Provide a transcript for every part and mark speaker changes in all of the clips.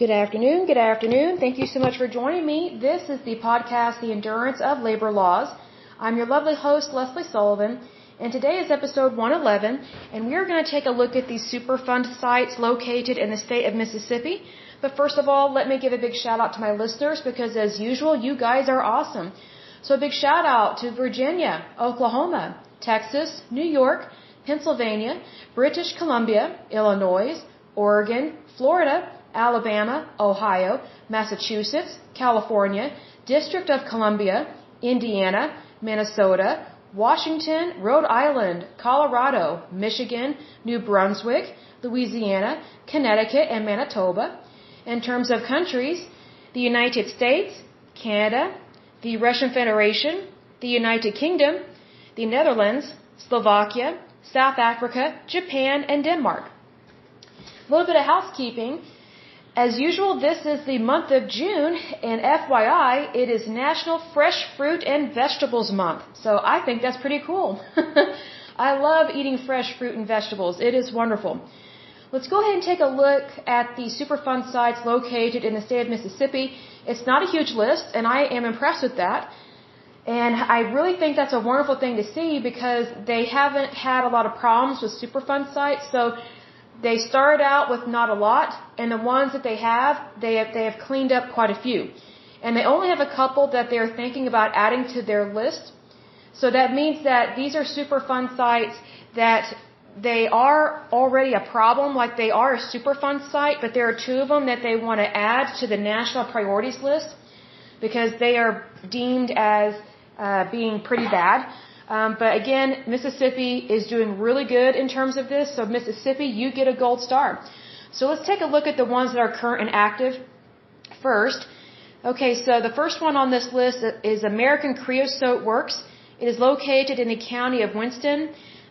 Speaker 1: Good afternoon. Good afternoon. Thank you so much for joining me. This is the podcast, The Endurance of Labor Laws. I'm your lovely host, Lesley Sullivan, and today is episode 111, and we are going to take a look at the Superfund sites located in the state of Mississippi. But first of all, let me give a big shout out to my listeners because, as usual, you guys are awesome. So a big shout out to Virginia, Oklahoma, Texas, New York, Pennsylvania, British Columbia, Illinois, Oregon, Florida, Alabama, Ohio, Massachusetts, California, District of Columbia, Indiana, Minnesota, Washington, Rhode Island, Colorado, Michigan, New Brunswick, Louisiana, Connecticut, and Manitoba. In terms of countries, the United States, Canada, the Russian Federation, the United Kingdom, the Netherlands, Slovakia, South Africa, Japan, and Denmark. A little bit of housekeeping. As usual, this is the month of June, and FYI, it is National Fresh Fruit and Vegetables Month. So I think that's pretty cool. I love eating fresh fruit and vegetables. It is wonderful. Let's go ahead and take a look at the Superfund sites located in the state of Mississippi. It's not a huge list, and I am impressed with that. And I really think that's a wonderful thing to see because they haven't had a lot of problems with Superfund sites. So they started out with not a lot, and the ones that they have cleaned up quite a few. And they only have a couple that they're thinking about adding to their list. So that means that these are Superfund sites that they are already a problem, like they are a Superfund site, but there are two of them that they want to add to the national priorities list because they are deemed as being pretty bad. But again, Mississippi is doing really good in terms of this. So Mississippi, you get a gold star. So let's take a look at the ones that are current and active first. Okay, so the first one on this list is American Creosote Works. It is located in the county of Winston.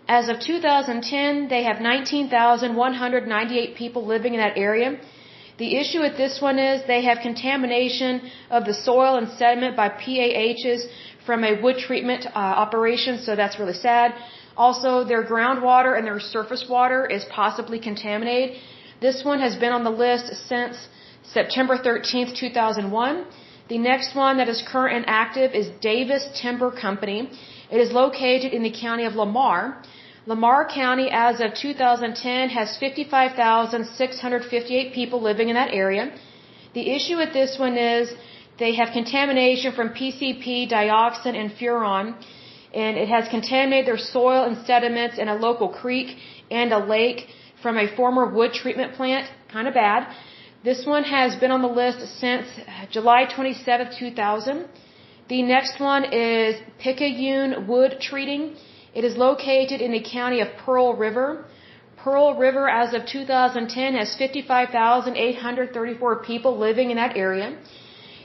Speaker 1: As of 2010, they have 19,198 people living in that area. The issue with this one is they have contamination of the soil and sediment by PAHs from a wood treatment operation, so that's really sad. Also, their groundwater and their surface water is possibly contaminated. This one has been on the list since September 13th, 2001. The next one that is current and active is Davis Timber Company. It is located in the county of Lamar. Lamar County, as of 2010, has 55,658 people living in that area. The issue with this one is they have contamination from PCP, dioxin, and furon, and it has contaminated their soil and sediments in a local creek and a lake from a former wood treatment plant. Kind of bad. This one has been on the list since July 27, 2000. The next one is Picayune Wood Treating. It is located in the county of Pearl River. Pearl River, as of 2010, has 55,834 people living in that area.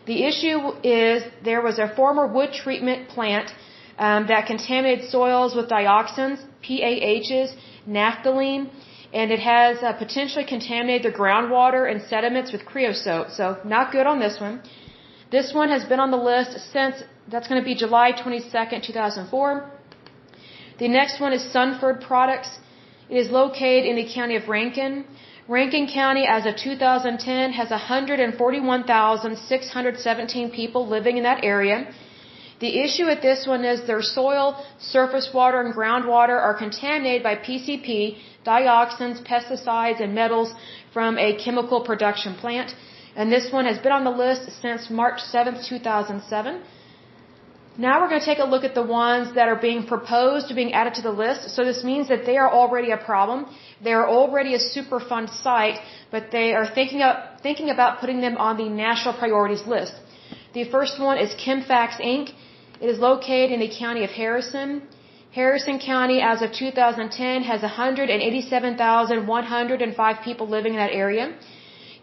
Speaker 1: The issue is there was a former wood treatment plant that contaminated soils with dioxins, PAHs, naphthalene, and it has potentially contaminated the groundwater and sediments with creosote. So not good on this one. This one has been on the list since, that's going to be July 22nd, 2004. The next one is Sunford Products. It is located in the county of Rankin. Rankin County, as of 2010, has 141,617 people living in that area. The issue with this one is their soil, surface water, and groundwater are contaminated by PCP, dioxins, pesticides, and metals from a chemical production plant. And this one has been on the list since March 7th, 2007. Now we're going to take a look at the ones that are being proposed to being added to the list. So this means that they are already a problem. They are already a Superfund site, but they are thinking about putting them on the national priorities list. The first one is Chemfax Inc. It is located in the county of Harrison. Harrison County, as of 2010, has 187,105 people living in that area.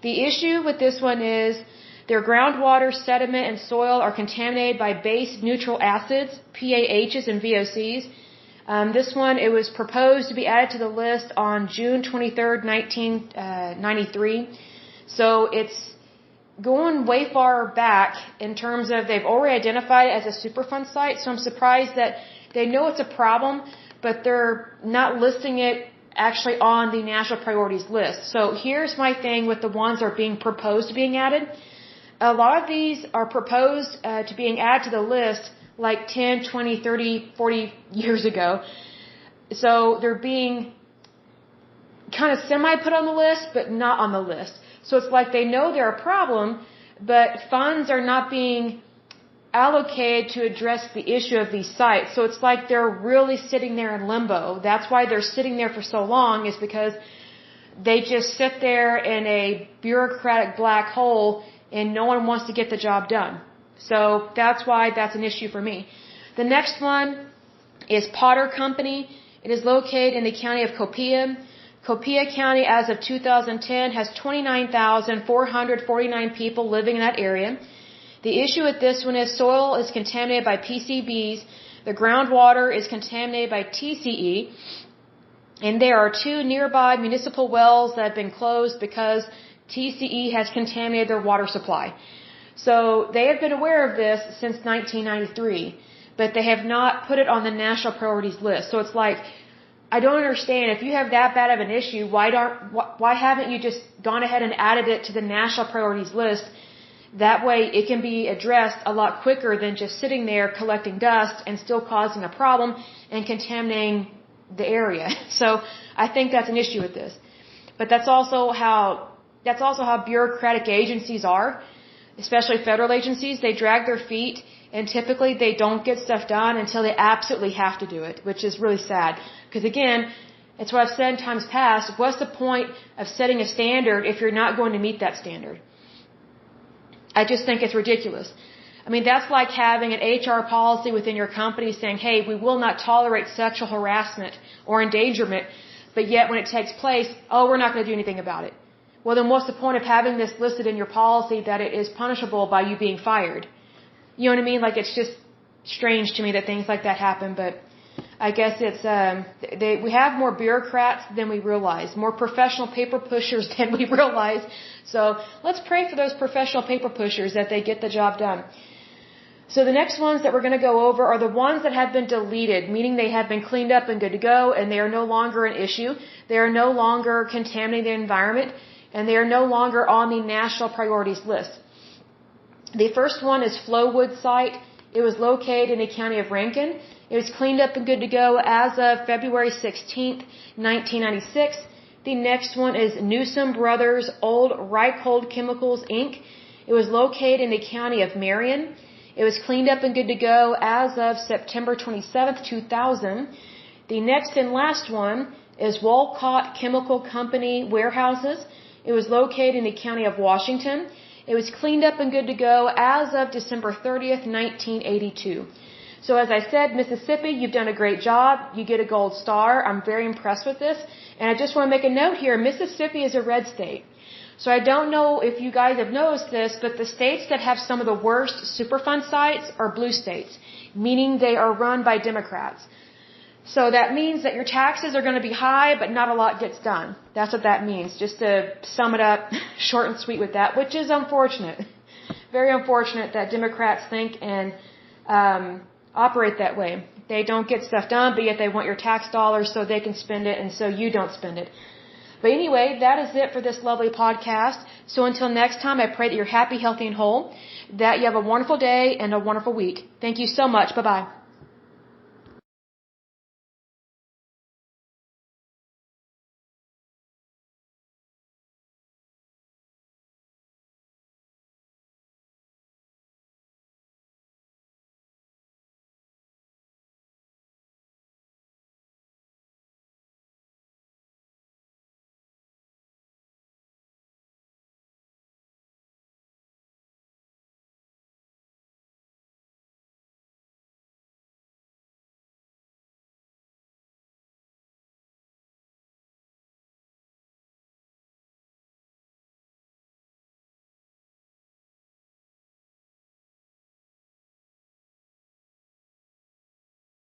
Speaker 1: The issue with this one is their groundwater, sediment, and soil are contaminated by base neutral acids, PAHs, and VOCs. This one, it was proposed to be added to the list on June 23rd, 1993. So it's going way far back in terms of they've already identified it as a Superfund site. So I'm surprised that they know it's a problem, but they're not listing it actually on the national priorities list. So here's my thing with the ones that are being proposed to being added. A lot of these are proposed to being added to the list like 10, 20, 30, 40 years ago. So they're being kind of semi-put on the list, but not on the list. So it's like they know they're a problem, but funds are not being allocated to address the issue of these sites. So it's like they're really sitting there in limbo. That's why they're sitting there for so long, is because they just sit there in a bureaucratic black hole and no one wants to get the job done. So that's why that's an issue for me. The next one is Potter Company. It is located in the county of Copiah. Copiah County, as of 2010, has 29,449 people living in that area. The issue with this one is soil is contaminated by PCBs, the groundwater is contaminated by TCE, and there are 2 nearby municipal wells that have been closed because TCE has contaminated their water supply. So they have been aware of this since 1993, but they have not put it on the national priorities list. So it's like, I don't understand. If you have that bad of an issue, why haven't you just gone ahead and added it to the national priorities list? That way it can be addressed a lot quicker than just sitting there collecting dust and still causing a problem and contaminating the area. So I think that's an issue with this. But that's also how bureaucratic agencies are, especially federal agencies. They drag their feet, and typically they don't get stuff done until they absolutely have to do it, which is really sad. Because again, it's what I've said in times past, what's the point of setting a standard if you're not going to meet that standard? I just think it's ridiculous. I mean, that's like having an HR policy within your company saying, hey, we will not tolerate sexual harassment or endangerment, but yet when it takes place, oh, we're not going to do anything about it. Well, then what's the point of having this listed in your policy that it is punishable by you being fired? You know what I mean? Like, it's just strange to me that things like that happen, but I guess it's, we have more bureaucrats than we realize, more professional paper pushers than we realize. So let's pray for those professional paper pushers that they get the job done. So the next ones that we're going to go over are the ones that have been deleted, meaning they have been cleaned up and good to go, and they are no longer an issue. They are no longer contaminating the environment, and they are no longer on the national priorities list. The first one is Flowwood site. It was located in the county of Rankin. It was cleaned up and good to go as of February 16th, 1996. The next one is Newsom Brothers Old Reichhold Chemicals, Inc. It was located in the county of Marion. It was cleaned up and good to go as of September 27th, 2000. The next and last one is Walcott Chemical Company Warehouses. It was located in the county of Washington. It was cleaned up and good to go as of December 30th, 1982. So as I said, Mississippi, you've done a great job. You get a gold star. I'm very impressed with this. And I just want to make a note here. Mississippi is a red state. So I don't know if you guys have noticed this, but the states that have some of the worst Superfund sites are blue states, meaning they are run by Democrats. So that means that your taxes are going to be high, but not a lot gets done. That's what that means. Just to sum it up, short and sweet with that, which is unfortunate. Very unfortunate that Democrats think and operate that way. They don't get stuff done, but yet they want your tax dollars so they can spend it, and so you don't spend it. But anyway, that is it for this lovely podcast. So until next time, I pray that you're happy, healthy, and whole, that you have a wonderful day and a wonderful week. Thank you so much. Bye-bye.